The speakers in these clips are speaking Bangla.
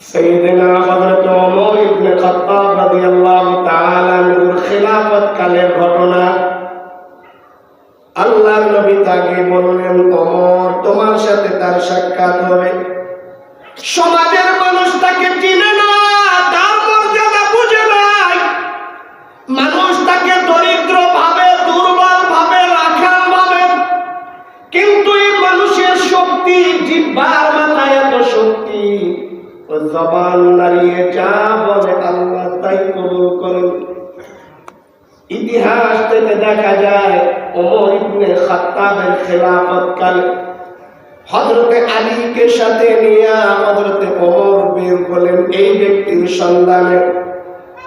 সাইয়েদনা হযরত ওমর ইবনে খাত্তাব রাদিয়াল্লাহু তাআলা আনহুর খিলাফত কালের ঘটনা। আল্লাহর নবী তাকে বললেন, ওমর, তোমার সাথে তার সাক্ষাৎ হবে। সমাজের মানুষ তাকে চিনে না, তার মর্যাদা বুঝে নাই। মানুষ তাকে দরিদ্র ভাবে, দুর্বল ভাবে, রাখাল ভাবে। কিন্তু এই মানুষের শক্তি, জিহ্বার মাথায় এত শক্তি, ও জবান নাড়িয়ে যা বলে আল্লাহ তাই কবুল করেন। ইতিহাস থেকে দেখা যায় ওমর ইবনে খাত্তাবের খেলাফত কালে হযরতে আলীকে সাথে নিয়ে হযরতে ওমর বের হলেন এই ব্যক্তির সন্ধানে।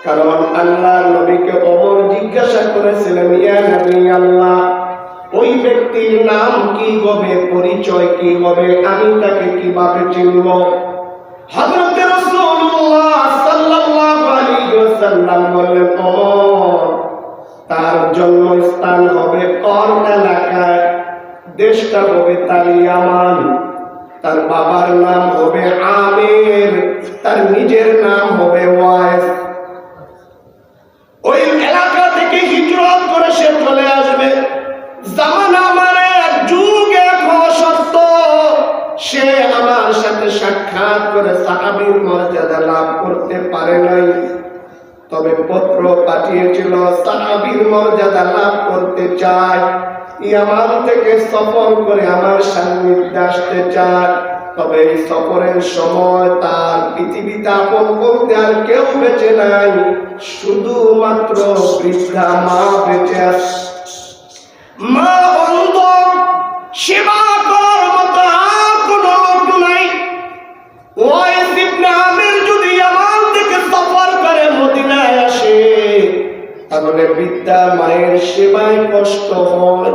কারণ আল্লাহর নবীকে ওমর জিজ্ঞাসা করেছিলেন, ইয়া নবী আল্লাহ, ওই ব্যক্তির নাম কি হবে, পরিচয় কি হবে, আমি তাকে কিভাবে চিনব? হযরতে রাসূলুল্লাহ সাল্লাল্লাহু আলাইহি ওয়াসাল্লাম বললেন, ওমর, তার জন্মস্থান হবে কর্ণ এলাকায়, দেশটা হবে তার ইয়ামান, তার বাবার নাম হবে আমির, তার নিজের নাম হবে ওয়াইস। ওই এলাকা থেকে হিজরত করে সে চলে আসবে। জামানা আমার এক যুগ এক হওয়া সত্য, সে আমার সাথে সাক্ষাৎ করে সাহাবীর মর্যাদা লাভ করতে পারে নাই, তবে পত্র পাঠিয়েছিল সাহাবীর মর্যাদা লাভ করতে চায়, ইয়ামান থেকে সফর করে আমার সান্নিধ্যে আসতে চায়। তবে এই সফরের সময় তার পৃথিবীতে আপন বলতে আর কেউ বেঁচে নাই, শুধুমাত্র বৃদ্ধা মা বেঁচে আছে। মা অন্ধ, সেবা করার মতো আর কোনো লোক নাই। ওয়াইস ইবনে আমির যদি ইয়ামান থেকে সফর করে মদিনায় আসে, তাহলে বৃদ্ধা মায়ের সেবায় কষ্ট হয়,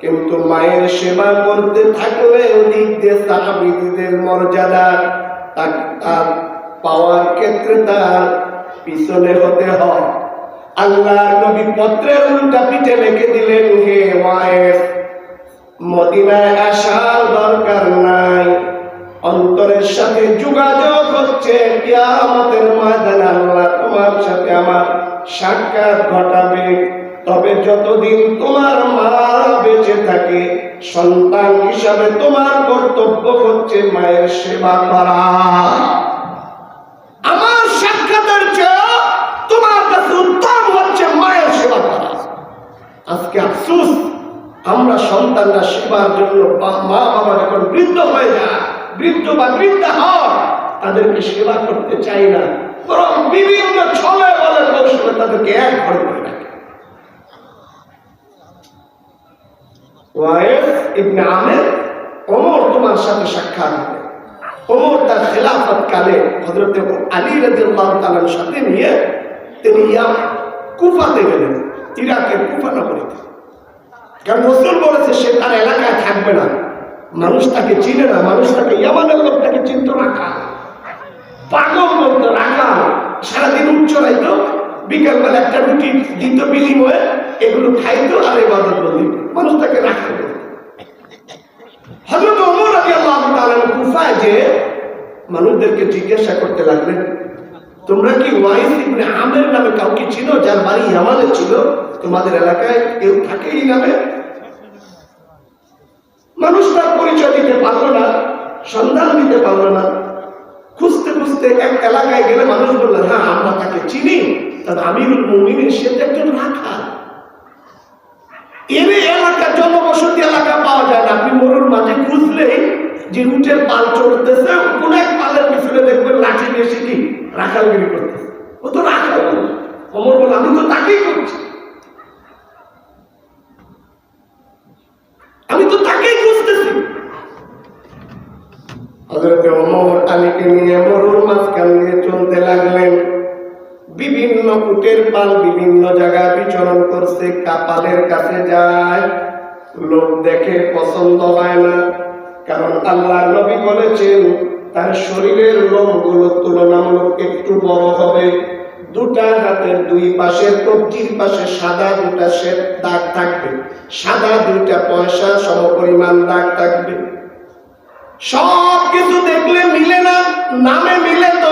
কিন্তু মায়ের সেবা করতে থাকলে ওদিক দিয়ে সাহাবীদের মর্যাদা তার পাওয়ার ক্ষেত্রে তার পিছনে হতে হয়। আল্লাহর নবী পত্রের উল্টা পিঠে লিখে দিলেন, হে ওয়াইস, মদিনায় আসার দরকার নাই, অন্তরের সাথে যোগাযোগ হচ্ছে, কিয়ামতের ময়দানে আল্লাহ তোমার সাথে আমার সাক্ষাৎ ঘটাবে। তবে যতদিন তোমার মা বেঁচে থাকে, সন্তান হিসাবে তোমার কর্তব্য হচ্ছে মায়ের সেবা করা। আমার সাক্ষাতের চেয়ে তোমার কাছে উত্তম হচ্ছে মায়ের সেবা করা। আজকে আফসোস, আমরা সন্তানরা সেবার জন্য মা বাবা যখন বৃদ্ধ হয়ে যায়, বৃদ্ধ বা বৃদ্ধা হয়, তাদেরকে সেবা করতে চাই না, বরং বিভিন্ন ছলে বলে কৌশলে তাদেরকে এক ঘরে করে রাখে। ওয়াইস ইবনে আমির, ওমর তোমার সাথে সাক্ষাৎ হবে। ওমর তার খেলাফত কালে হযরত আলী রাদিয়াল্লাহু তাআলার সাথে নিয়ে তিনি কুফাতে গেলেন, ইরাকের কুফা নগরীতে। কারণ রাসূল বলেছে সে তার এলাকায় থাকবে না, মানুষ তাকে চিনে না, মানুষ তাকে ইয়ামানের লোক তাকে চিনত রাখা, পাগল বলতো রাখা, সারাদিন উচ্চরাইতো, বিকালবেলা একটা রুটি দিত বিনিময়ে, এগুলো খাইতো আর ইবাদত করত, মানুষ তাকে রাখা। হযরত ওমর রাদিয়াল্লাহু তাআলা কুফায় যে মানুষদেরকে জিজ্ঞাসা করতে লাগলেন, তোমরা কি ওয়াইস ইবনে আমির নামে কাউকে চিনো, যার বাড়ি ইয়ামানে ছিল? তোমাদের এলাকায় কেউ থাকে এই নামে? মানুষ তার পরিচয় দিতে পারলো না, সন্ধান দিতে পারলো না। খুঁজতে খুঁজতে এক এলাকায় গেলে মানুষ বললেন, হ্যাঁ আমরা তাকে চিনি, তার আমিরুল মুমিনিন, সে তো একজন রাখাল। এর এলাকা জনবসতি এলাকা পাওয়া যায় না, আপনি মরুর মাঝে খুঁজলেই যে উটের পাল চড়তেছে, কোন এক পালের পিছনে দেখবেন লাঠি নিয়ে সে কি রাখালগিরি করতেছে, ও তো রাখাল। ওমর বলে, আমি তো তাকেই করছি, আমি তো তাকেই খুঁজতেছি। হযরত ওমর আলীকে নিয়ে মরুর মাঝখান দিয়ে চলতে লাগলেন। বিভিন্ন উটের পাল বিভিন্ন জায়গায় বিচরণ করছে, কাপালের কাছে যায়, লোক দেখে পছন্দ হয় না, কারণ আল্লাহর নবী বলেছেন তার শরীরের লোমগুলো তুলনামূলক একটু বড় হবে, দুটা হাতের দুই পাশের কবজির পাশে সাদা দুটা শ্বেত দাগ থাকবে, সাদা দুইটা পয়সা সমপরিমাণ দাগ থাকবে। সব কিছু দেখলে মিলে না, নামে মিলে তো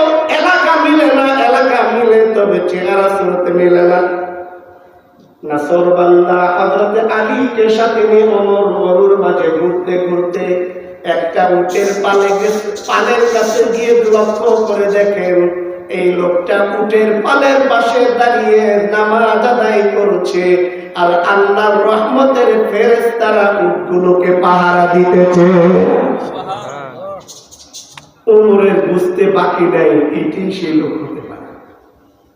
তবে চেহারা সুরতে মেলে না। নাসরবান্দা হযরত আলীকে সাথে নিয়ে ওমর মরুর মাঝে ঘুরতে ঘুরতে একটা উটের পালের কাছে গিয়ে লক্ষ্য করে দেখেন এই লোকটা উটের পালের পাশে দাঁড়িয়ে নামাজ আদায় করছে, আর আল্লাহর রহমতের ফেরেশতারা উটগুলোকে পাহারা দিতেছে। ওমরের বুঝতে বাকি নাই এটি সেই লোক হতে পারে,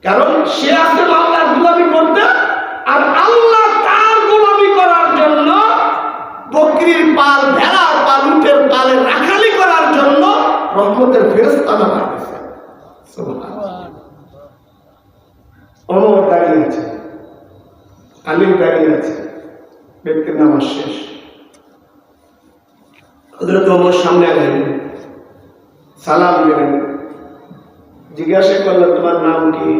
কারণ সে আছে আল্লাহর গোলামি করতে, আর আল্লাহ তার গোলামি করার জন্য বকরির পাল, ভেড়ার পাল, উটের পালে রাখালি করার জন্য রহমতের ফেরেশতা নামাইতেছে। ওমর দাঁড়িয়ে আছে, আলী দাঁড়িয়ে আছে, ব্যক্তির নামাজ শেষ। হযরত ওমর সামনে গেলেন, সালাম দিলেন, জিজ্ঞাসা করলেন তোমার নাম কি?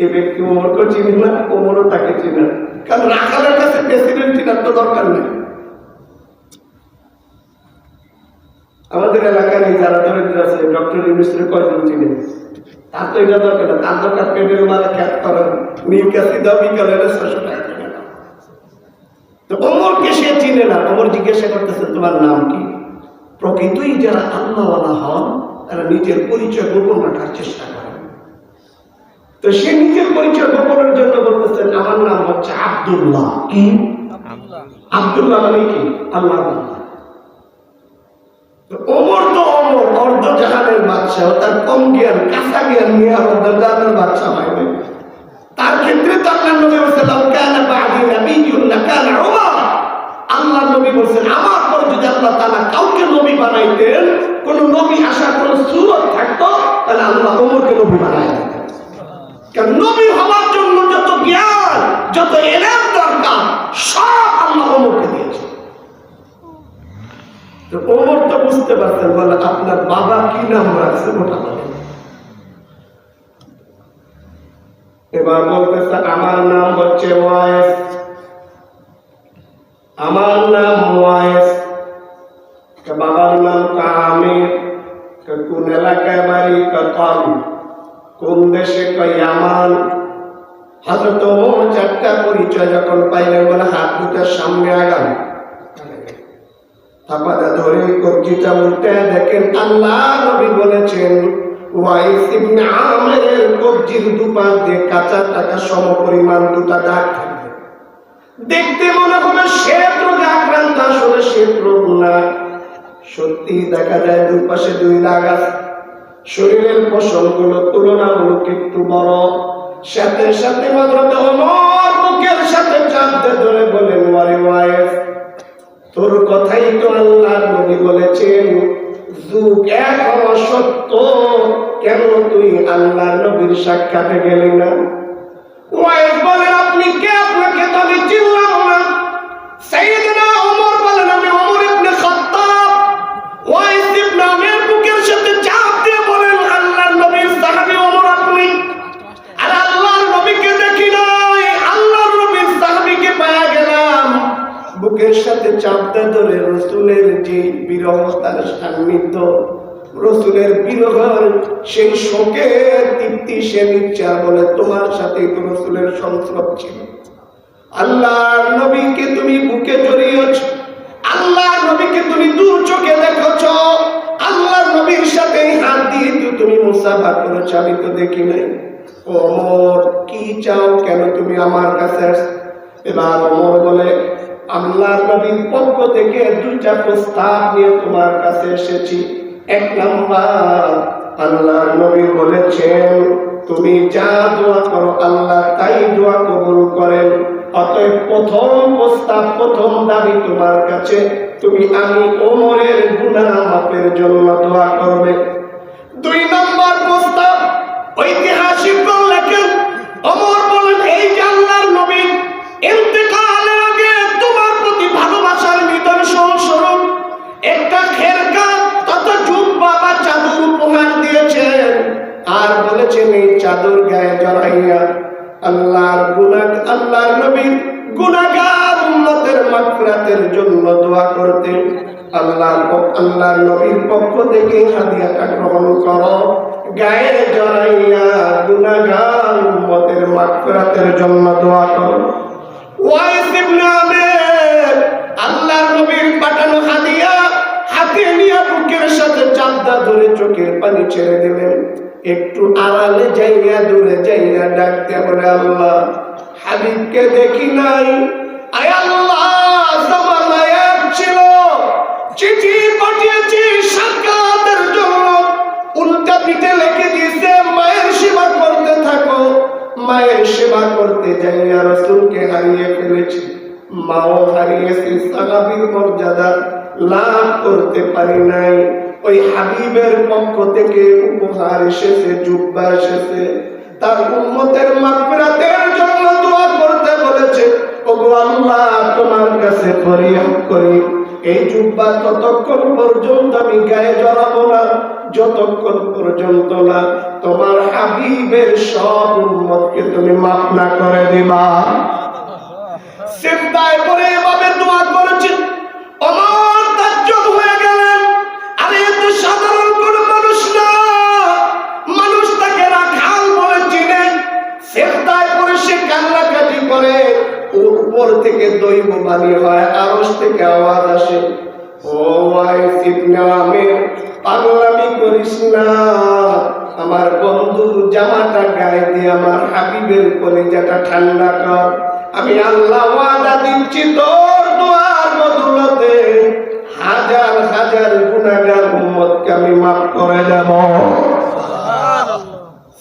এই ব্যক্তি ওমরকে চিনি না, ওমরও তাকে চিনে না, কারণ রাখালের কাছে প্রেসিডেন্ট চিনার তো দরকার নেই। আমাদের এলাকার এই যারা দরিদ্র আছে ডক্টর ইউনুসের কয়জন চিনে? তার তো এটা দরকার না, তার দরকার পেটের মারা খ্যাত করার, নীল কাশি দাও বিকালে ৬০০ টাকা কিনে দাও। তো ওমরকে সে চিনে না। ওমর জিজ্ঞাসা করতেছে তোমার নাম কি? প্রকৃতই যারা আল্লাহওয়ালা হন তারা নিজের পরিচয় গোপন রাখার চেষ্টা করেন। তো সে নিজের পরিচয় গোপনের জন্য বলতেছেন আমার নাম হচ্ছে আব্দুল্লাহ। কি আব্দুল্লাহ মানে কি? আল্লাহ। ওমর তো ওমর, অর্ধ জাহানের বাদশাহ, তার কম জ্ঞান, কাঁচা জ্ঞান নিয়ে অর্ধ জাহানের বাদশাহ হয় না। তার ক্ষেত্রে তো আল্লাহ নবী বলেছেন কানা বাদি নবিয়্যুন কানা উমর। আল্লাহ নবী বলেছেন আমার পর যদি আল্লাহ তাআলা কাউকে নবী বানাইতেন, কোন নবী আসার কোন সুরত থাকতো, তাহলে আল্লাহ ওমরকে নবী বানায় দিতেন। কারণ নবী হওয়ার জন্য যত জ্ঞান, যত ইলম দরকার সব আল্লাহ ওমরকে দিয়েছে। তো ওমর তো বুঝতে পারছেন, বলে আপনার বাবা কি নাম রাখছে ওটা বলেন। এবার বলতেছে আমার নাম হচ্ছে ওয়াইস, আমার নাম ওয়াইস। বাবার নাম কামির। কোন এলাকায় বাড়ি? কতল। কোন দেশে? ইয়ামান। হযরত ওমর চারটা পরিচয় যখন পাইলেন, বলে হাত দুটার সামনে আগান, থাপাটা ধরে কবজিটা উল্টে দেখেন আল্লাহ নবী বলেছেন ওয়াইস ইবনে আমিরের কবজির দুপাশ দিয়ে কাঁচা টাকা সমপরিমাণ দুটা দাগ থাকবে। দেখতে মনে হবে শ্বেত রোগে আক্রান্ত, আসলে শ্বেত রোগ না। সত্যি দেখা যায় দুই পাশে দুই দাগ আছে। শরীরের পশমগুলো তুলনামূলক একটু বড়। সাথে সাথে হযরত ওমর বুকের সাথে চাপ ধরে বলেন ওয়ারে ওয়াইস, তোর কথাই তো আল্লাহর নবী বলেছেন, যুগ এক হওয়া সত্য, কেন তুই আল্লাহর নবীর সাক্ষাতে গেলি না? ওয়াইস বলেন আপনি কে? আপনাকে তো আমি চিনলাম না। সাইয়েদনা ওমর বলেন আমি ওমর ইবনে খাত্তাব। ওয়াইস ইবনে আমির বুকের সাথে চাপ দিয়ে বলেন আল্লাহর নবীর সাহাবী ওমর আপনি। আর আল্লাহর নবীকে দেখি নাই, আল্লাহর নবীর সাহাবীকে পাওয়া গেলাম। বুকের সাথে চাপতে ধরে রসুলের যে বিরহ, তার সান্নিধ্য, রসুলের বিরহের সেই শোকের তৃপ্তি সে নিচ্ছা, বলে তোমার সাথে তো রসুলের সংস্রব ছিল। আল্লাহর নবীকে তুমি বুকে জড়িয়েছ, আল্লাহর নবীকে তুমি দূর চোখে দেখেছ, আল্লাহর নবীর সাথে হাত দিয়ে তুমি মুসাফা করেছ, আমি তো দেখি নাই। ওমর কি চাও, কেন তুমি আমার কাছে? এবার ওমর বলে আল্লাহর নবীর পক্ষ থেকে দুইটা প্রস্তাব নিয়ে তোমার কাছে এসেছি। এক নাম্বার, আল্লাহর নবী বলেছেন তুমি যা দোয়া করো আল্লাহ তাই দোয়া কবুল করেন। অতএব প্রথম প্রস্তাব, প্রথম দাবি তোমার কাছে, তুমি আমি ওমরের গুনাহ মাফের জন্য দোয়া করবে। দুই নম্বর প্রস্তাব, ঐতিহাসিক লেখেন ওমর বলেন এই যে আল্লাহর নবী ইন্তেকালের আগে তোমার প্রতি ভালোবাসার নিদর্শন স্বরূপ একটা খেরকা তথা জুব্বা বা চাদর উপহার দিয়েছেন, আর বলেছেন এই চাদর গায়ে জড়াইয়া আল্লাহর নবীর গুনাহগার উম্মতের মাগফিরাতের জন্য দোয়া করতেন। আল্লাহর নবীর পক্ষ থেকে হাদিয়াটা গ্রহণ করো। গায়ে জড়াইয়া গুনাহগার উম্মতের মাগফিরাতের জন্য দোয়া করো। ওয়াইস ইবনে আমের আল্লাহর নবীর পাঠানো হাদিয়া হাতে নিয়ে বুকের সাথে চাপদা ধরে চোখের পানি ছেড়ে দিলেন। একটু আড়ালে যাইয়া দূরে যাইয়া ডাকতে বলে, আল্লাহ হাবিবকে দেখি নাই। আয় আল্লাহ, জামানায় ছিল চিঠি পাঠিয়েছি সাক্ষাতের জন্য, উল্টা পিঠে লিখে দিয়েছে মায়ের সেবা করতে থাকো। মায়ের সেবা করতে যাইয়া রাসূলকে হারিয়ে ফেলেছি, মাও হারিয়েছি, সাহাবীর মর্যাদা লাভ করতে পারি নাই। ওই হাবিবের পক্ষ থেকে উপহার এসেছে, জুব্বা এসেছে, তার উম্মতের মাগফিরাতের জন্য দোয়া করতে বলেছে। ওগো আল্লাহ, তোমার কাছে ফরিয়াদ করি, এই জুব্বা ততক্ষণ পর্যন্ত আমি গায়ে জড়াবো না যতক্ষণ পর্যন্ত না তোমার হাবিবের সব উম্মতকে তুমি মাফ না করে দিবা। সিজদায় পড়ে এভাবে দোয়া করেছেন। ওমর তাজ্জব হয়ে গেলেন, আরে এত সাধারণ কোন মানুষ না, মানুষ তাকে রাখাল বলে চিনে। সিজদায় পড়ে সে কান্নাকাটি করে, উপর থেকে দৈব বাণী হয়, আরশ থেকে আওয়াজ আসে, ও ওয়াইস ইবনে আমের, পাগলামি করিস না, আমার বন্ধুর জামাটা গায়ে দিয়ে আমার হাবিবের কলিজাটা ঠান্ডা কর। আমি আল্লাহ ওয়াদা দিচ্ছি, তোর দোয়ার বদৌলতে হাজার হাজার গুনাহগার উম্মতকে আমি মাফ করে দেব।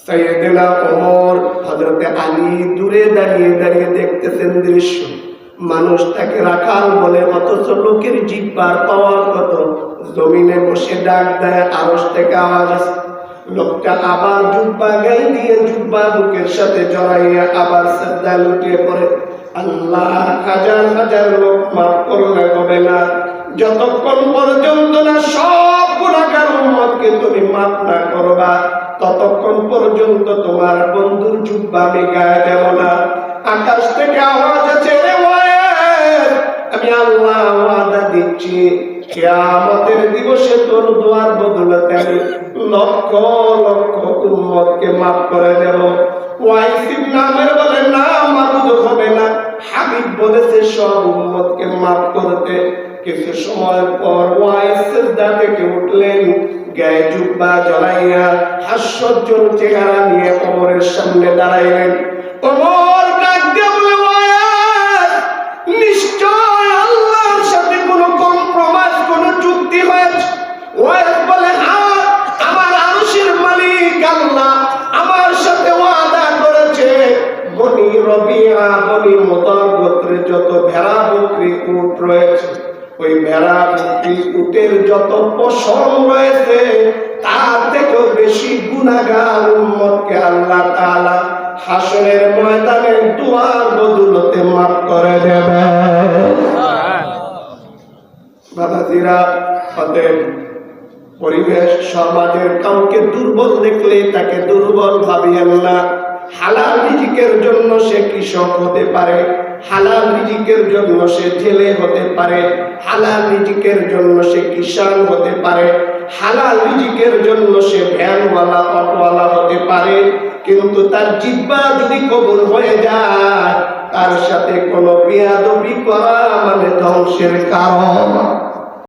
সাইয়েদনা ওমর, হযরত আলী দূরে দাঁড়িয়ে দাঁড়িয়ে দেখতেছেন দৃশ্য। মানুষ তাকে রাখাল বলে, অথচ লোকের জিহ্বার পাওয়ার কত। জমিনে বসে ডাক দেয়, আরশ থেকে আওয়াজ আসে। লোকটা আবার জুব্বা গায়ে দিয়ে জুব্বা বুকের সাথে জড়াইয়া আবার সিজদায় লুটিয়ে পড়ে। আল্লাহ, হাজার হাজার লোক মাফ করলে হবে না যতক্ষণ পর্যন্ত না সব গুনাহগার উম্মতকে তুমি মাফ না করবা, ততক্ষণ পর্যন্ত তোমার বন্ধুর জুব্বা আমি গায়ে দেব না। আকাশ থেকে আওয়াজ আছে, রে ওয়াইস, আমি আল্লাহ ওয়াদা দিচ্ছি, কিয়ামতের দিবসে তোর দোয়ার বদৌলতে আমি লক্ষ লক্ষ উম্মতকে মাফ করে দেব। ওয়াইস ইবনে আমের বলে, না, মাবুদ হবে না, হাবিব বলেছে সব উম্মতকে মাফ করতে। কিছু সময় পর ওয়াইস সিজদা থেকে উঠলেন, গায়ে জুব্বা জড়াইয়া হাস্যোজ্জ্বল চেহারা নিয়ে ওমরের সামনে দাঁড়াইলেন। ওমর ডাক দিয়ে বলে, ওয়াইস, নিশ্চয় আল্লাহর সাথে কোনো কম্প্রোমাইজ, কোনো চুক্তি হয়েছে। ওয়াইস বলে, হ্যাঁ, আমার আরশের মালিক আল্লাহ আমার সাথে ওয়াদা করেছে, বনি রবিয়া, বনি মুদর গোত্রের যত ভেড়া বকরি উট রয়েছে, ওই ভেড়া বকরি উটের যত পশম রয়েছে, তার থেকেও বেশি গুনাহগার উম্মতকে আল্লাহ তাআলা হাসরের ময়দানে দুয়ার বদৌলতে মাফ করে দেবে। বাবাজিরা, অতএব পরিবেশ সমাজের কাউকে দুর্বল দেখলে তাকে দুর্বল ভাবিয়েন না। হালাল রিজিকের জন্য সে কৃষক হতে পারে, হালাল রিজিকের জন্য সে জেলে হতে পারে, হালাল রিজিকের জন্য সে কিষান হতে পারে, হালাল রিজিকের জন্য সে ভ্যানওয়ালা, অটোওয়ালা হতে পারে। কিন্তু তার জিহ্বা যদি কবুল হয়ে যায়, তার সাথে কোনো বেয়াদবি করা মানে ধ্বংসের কারণ।